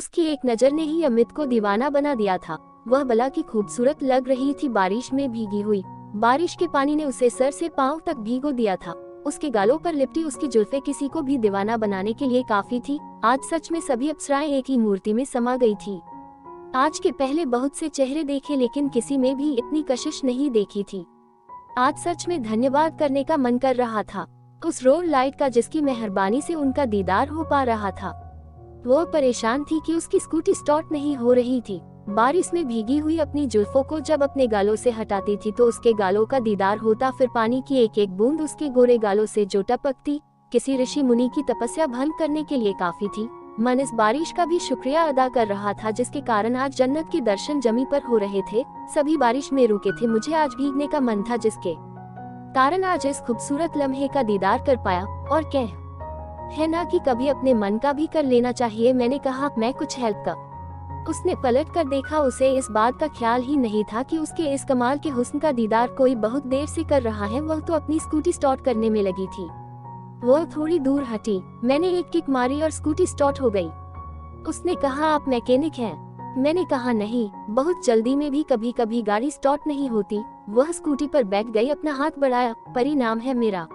उसकी एक नजर ने ही अमित को दीवाना बना दिया था। वह भला की खूबसूरत लग रही थी बारिश में भीगी हुई। बारिश के पानी ने उसे सर से पांव तक भीगो दिया था। उसके गालों पर लिपटी उसकी जुल्फे किसी को भी दीवाना बनाने के लिए काफी थी। आज सच में सभी अप्सराएं एक ही मूर्ति में समा गई थी। आज के पहले बहुत से चेहरे देखे लेकिन किसी में भी इतनी कशिश नहीं देखी थी। आज सच में धन्यवाद करने का मन कर रहा था उस रोड लाइट का जिसकी मेहरबानी से उनका दीदार हो पा रहा था। वो परेशान थी कि उसकी स्कूटी स्टार्ट नहीं हो रही थी। बारिश में भीगी हुई अपनी जुल्फों को जब अपने गालों से हटाती थी तो उसके गालों का दीदार होता, फिर पानी की एक एक बूंद उसके गोरे गालों से जो टपकती किसी ऋषि मुनि की तपस्या भंग करने के लिए काफी थी। मन इस बारिश का भी शुक्रिया अदा कर रहा था जिसके कारण आज जन्नत के दर्शन जमी पर हो रहे थे। सभी बारिश में रुके थे, मुझे आज भीगने का मन था जिसके कारण आज इस खूबसूरत लम्हे का दीदार कर पाया। और कह है ना कि कभी अपने मन का भी कर लेना चाहिए। मैंने कहा मैं कुछ हेल्प का। उसने पलट कर देखा, उसे इस बात का ख्याल ही नहीं था कि उसके इस कमाल के हुस्न का दीदार कोई बहुत देर से कर रहा है। वह तो अपनी स्कूटी स्टार्ट करने में लगी थी। वह थोड़ी दूर हटी, मैंने एक किक मारी और स्कूटी स्टार्ट हो गई। उसने कहा आप मैकेनिक हैं? मैंने कहा नहीं, बहुत जल्दी में भी कभी कभी गाड़ी स्टार्ट नहीं होती। वह स्कूटी पर बैठ गई, अपना हाथ बढ़ाया, परिणाम है मेरा।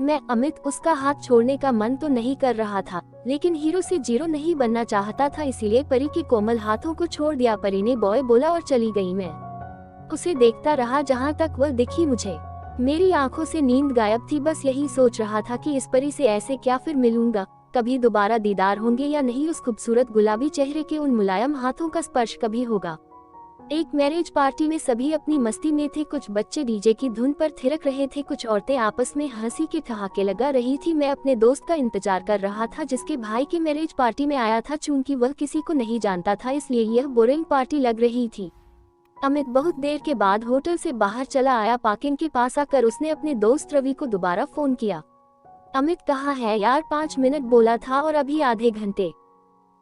मैं अमित। उसका हाथ छोड़ने का मन तो नहीं कर रहा था लेकिन हीरो से जीरो नहीं बनना चाहता था, इसीलिए परी के कोमल हाथों को छोड़ दिया। परी ने बॉय बोला और चली गई। मैं उसे देखता रहा जहाँ तक वह दिखी मुझे। मेरी आंखों से नींद गायब थी, बस यही सोच रहा था कि इस परी से ऐसे क्या फिर मिलूंगा, कभी दोबारा दीदार होंगे या नहीं, उस खूबसूरत गुलाबी चेहरे के उन मुलायम हाथों का स्पर्श कभी होगा। एक मैरिज पार्टी में सभी अपनी मस्ती में थे। कुछ बच्चे डीजे की धुन पर थिरक रहे थे, कुछ औरतें आपस में हंसी के ठहाके लगा रही थी। मैं अपने दोस्त का इंतजार कर रहा था जिसके भाई की मैरिज पार्टी में आया था। चूंकि वह किसी को नहीं जानता था इसलिए यह बोरिंग पार्टी लग रही थी। अमित बहुत देर के बाद होटल से बाहर चला आया। पार्किंग के पास आकर उसने अपने दोस्त रवि को दोबारा फोन किया। अमित कहाँ है यार, 5 मिनट बोला था और अभी आधे घंटे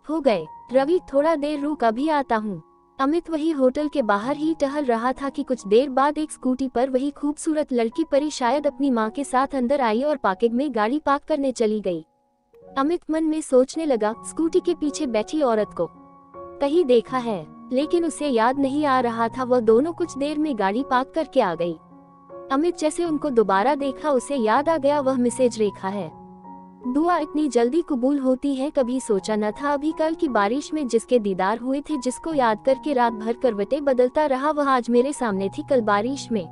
हो गए। रवि थोड़ा देर रुक, अभी आता हूँ। अमित वही होटल के बाहर ही टहल रहा था कि कुछ देर बाद एक स्कूटी पर वही खूबसूरत लड़की परी शायद अपनी माँ के साथ अंदर आई और पार्किंग में गाड़ी पार्क करने चली गई। अमित मन में सोचने लगा, स्कूटी के पीछे बैठी औरत को कहीं देखा है, लेकिन उसे याद नहीं आ रहा था। वह दोनों कुछ देर में गाड़ी पार्क करके आ गई। अमित जैसे उनको दोबारा देखा उसे याद आ गया, वह मिसेज रेखा है। दुआ इतनी जल्दी कबूल होती है, कभी सोचा न था। अभी कल की बारिश में जिसके दीदार हुए थे, जिसको याद करके रात भर करवटें बदलता रहा, वह आज मेरे सामने थी। कल बारिश में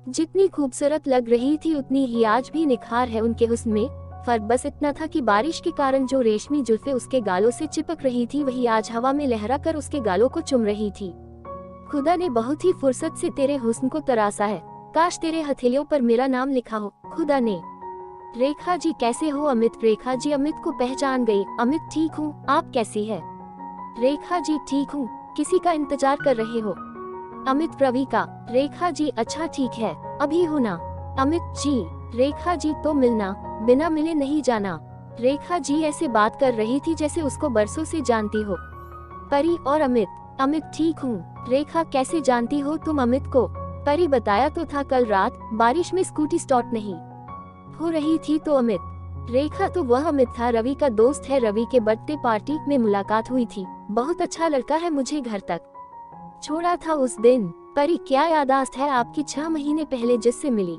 जितनी खूबसूरत लग रही थी उतनी ही आज भी निखार है उनके हुस्न में। फर्क बस इतना था कि बारिश के कारण जो रेशमी जुल्फे उसके गालों से चिपक रही थी वही आज हवा में लहरा कर उसके गालों को चुम रही थी। खुदा ने बहुत ही फुर्सत से तेरे हुस्न को तरासा है, काश तेरे हथेलियों पर मेरा नाम लिखा हो खुदा ने। रेखा जी कैसे हो? अमित। रेखा जी अमित को पहचान गई। अमित ठीक हूँ, आप कैसी है? रेखा जी ठीक हूँ। किसी का इंतजार कर रहे हो? अमित रवि का। रेखा जी अच्छा ठीक है, अभी हो ना? अमित जी। रेखा जी तो मिलना, बिना मिले नहीं जाना। रेखा जी ऐसे बात कर रही थी जैसे उसको बरसों से जानती हो। परी और अमित। अमित ठीक हूँ। रेखा कैसे जानती हो तुम अमित को? परी बताया तो था, कल रात बारिश में स्कूटी स्टार्ट नहीं हो रही थी तो अमित। रेखा तो वह अमित था, रवि का दोस्त है। रवि के बर्थडे पार्टी में मुलाकात हुई थी, बहुत अच्छा लड़का है, मुझे घर तक छोड़ा था उस दिन। परी क्या याददाश्त है आपकी, 6 महीने पहले जिससे मिली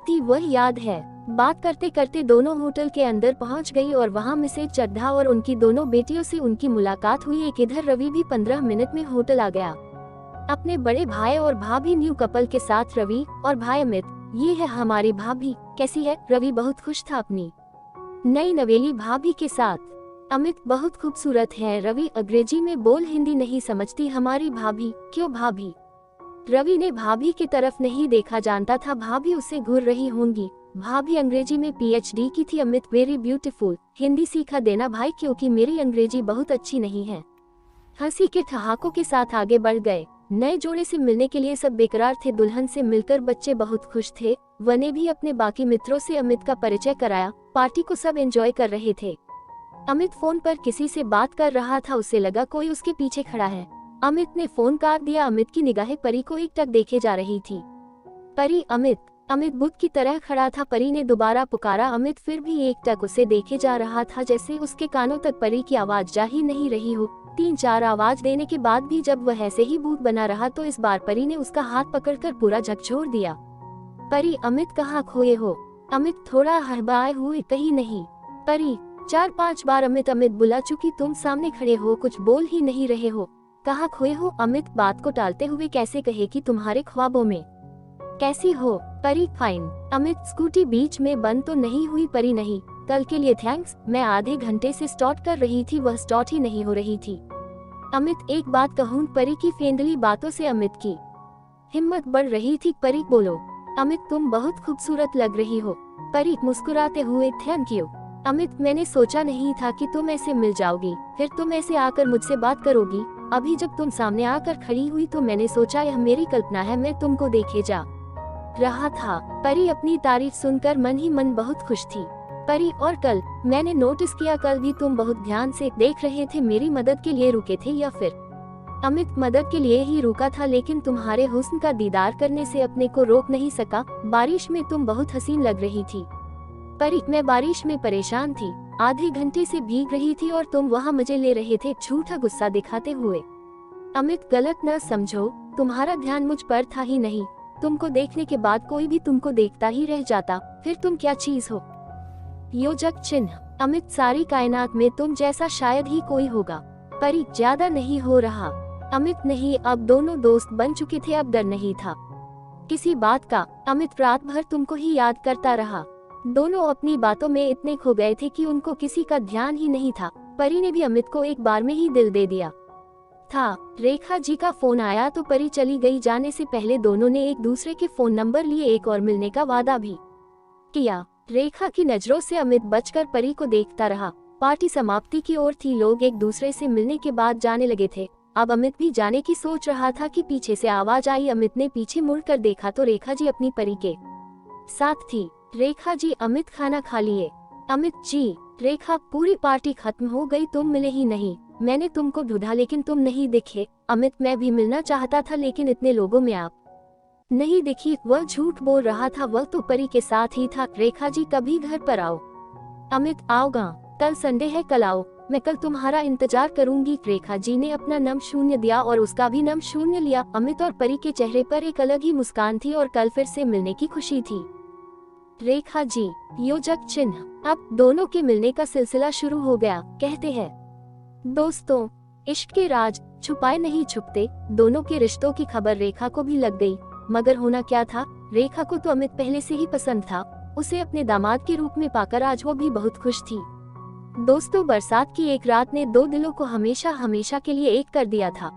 थी वह याद है? बात करते करते दोनों होटल के अंदर पहुंच गई और वहां मिसेज चड्ढा और उनकी दोनों बेटियों से उनकी मुलाकात हुई। एक इधर रवि भी 15 मिनट में होटल आ गया अपने बड़े भाई और भाभी न्यू कपल के साथ। रवि और भाई अमित, ये है हमारी भाभी, कैसी है? रवि बहुत खुश था अपनी नई नवेली भाभी के साथ। अमित बहुत खूबसूरत है। रवि अंग्रेजी में बोल, हिंदी नहीं समझती हमारी भाभी। क्यों भाभी? रवि ने भाभी की तरफ नहीं देखा, जानता था भाभी उससे घूर रही होंगी। भाभी अंग्रेजी में PhD की थी। अमित वेरी ब्यूटीफुल, हिंदी सीखा देना भाई क्योंकि मेरी अंग्रेजी बहुत अच्छी नहीं है। हंसी के ठहाकों के साथ आगे बढ़ गए। नए जोड़े से मिलने के लिए सब बेकरार थे। दुल्हन से मिलकर बच्चे बहुत खुश थे। वने भी अपने बाकी मित्रों से अमित का परिचय कराया। पार्टी को सब एंजॉय कर रहे थे। अमित फोन पर किसी से बात कर रहा था, उसे लगा कोई उसके पीछे खड़ा है। अमित ने फोन काट दिया। अमित की निगाहें परी को एकटक देखे जा रही थी। परी अमित अमित बुत की तरह खड़ा था। परी ने दोबारा पुकारा। अमित फिर भी एकटक उसे देखे जा रहा था, जैसे उसके कानों तक परी की आवाज जा ही नहीं रही हो। 3-4 आवाज देने के बाद भी जब वह ऐसे ही भूत बना रहा तो इस बार परी ने उसका हाथ पकड़कर पूरा झकझोर दिया। परी, अमित कहाँ खोए हो? अमित थोड़ा हड़बड़ाए हुए, कहीं नहीं। परी, 4-5 बार अमित अमित बुला चुकी, तुम सामने खड़े हो, कुछ बोल ही नहीं रहे हो। कहाँ खोए हो? अमित बात को टालते हुए कैसे कहे कि तुम्हारे ख्वाबों में। कैसी हो? परी, फाइन। अमित, स्कूटी बीच में बंद तो नहीं हुई? परी, नहीं। कल के लिए थैंक्स, मैं आधे घंटे से स्टार्ट कर रही थी, वह स्टार्ट ही नहीं हो रही थी। अमित, एक बात कहूँ? परी की फेंदली बातों से अमित की हिम्मत बढ़ रही थी। परी, बोलो। अमित, तुम बहुत खूबसूरत लग रही हो। परी मुस्कुराते हुए, थैंक यू। अमित, मैंने सोचा नहीं था कि तुम ऐसे मिल जाओगी, फिर तुम ऐसे आकर मुझसे बात करोगी। अभी जब तुम सामने आकर खड़ी हुई तो मैंने सोचा यह मेरी कल्पना है, मैं तुमको देखे जा रहा था। परी अपनी तारीफ सुनकर मन ही मन बहुत खुश थी। परी, और कल मैंने नोटिस किया, कल भी तुम बहुत ध्यान से देख रहे थे। मेरी मदद के लिए रुके थे या फिर? अमित, मदद के लिए ही रुका था, लेकिन तुम्हारे हुस्न का दीदार करने से अपने को रोक नहीं सका। बारिश में तुम बहुत हसीन लग रही थी। परी, मैं बारिश में परेशान थी, आधे घंटे से भीग रही थी और तुम वहाँ मजे ले रहे थे, झूठा गुस्सा दिखाते हुए। अमित, गलत न समझो, तुम्हारा ध्यान मुझ पर था ही नहीं। तुमको देखने के बाद कोई भी तुमको देखता ही रह जाता, फिर तुम क्या चीज हो? योजक चिन्ह। अमित, सारी कायनात में तुम जैसा शायद ही कोई होगा। परी, ज्यादा नहीं हो रहा? अमित, नहीं, अब दोनों दोस्त बन चुके थे, अब डर नहीं था किसी बात का। अमित, रात भर तुमको ही याद करता रहा। दोनों अपनी बातों में इतने खो गए थे कि उनको किसी का ध्यान ही नहीं था। परी ने भी अमित को एक बार में ही दिल दे दिया था। रेखा जी का फोन आया तो परी चली गई। जाने से पहले दोनों ने एक दूसरे के फोन नंबर लिए, एक और मिलने का वादा भी किया। रेखा की नजरों से अमित बचकर परी को देखता रहा। पार्टी समाप्ति की ओर थी, लोग एक दूसरे से मिलने के बाद जाने लगे थे। अब अमित भी जाने की सोच रहा था कि पीछे से आवाज आई। अमित ने पीछे मुड़कर देखा तो रेखा जी अपनी परी के साथ थी। रेखा जी, अमित खाना खा लिए? अमित जी। रेखा, पूरी पार्टी खत्म हो गई, तुम मिले ही नहीं। मैंने तुमको ढूंढा लेकिन तुम नहीं दिखे। अमित, मैं भी मिलना चाहता था लेकिन इतने लोगों में आप नहीं दिखी। वह झूठ बोल रहा था, वह तो परी के साथ ही था। रेखा जी, कभी घर पर आओ। अमित, आओगा, कल संडे है, कल आओ, मैं कल तुम्हारा इंतजार करूंगी। रेखा जी ने अपना नम शून्य दिया और उसका भी नम शून्य लिया। अमित और परी के चेहरे पर एक अलग ही मुस्कान थी और कल फिर से मिलने की खुशी थी। रेखा जी, योजक चिन्ह। अब दोनों के मिलने का सिलसिला शुरू हो गया। कहते हैं दोस्तों, इश्क के राज छुपाए नहीं छुपते। दोनों के रिश्तों की खबर रेखा को भी लग गई, मगर होना क्या था, रेखा को तो अमित पहले से ही पसंद था। उसे अपने दामाद के रूप में पाकर आज वो भी बहुत खुश थी। दोस्तों, बरसात की एक रात ने दो दिलों को हमेशा हमेशा के लिए एक कर दिया था।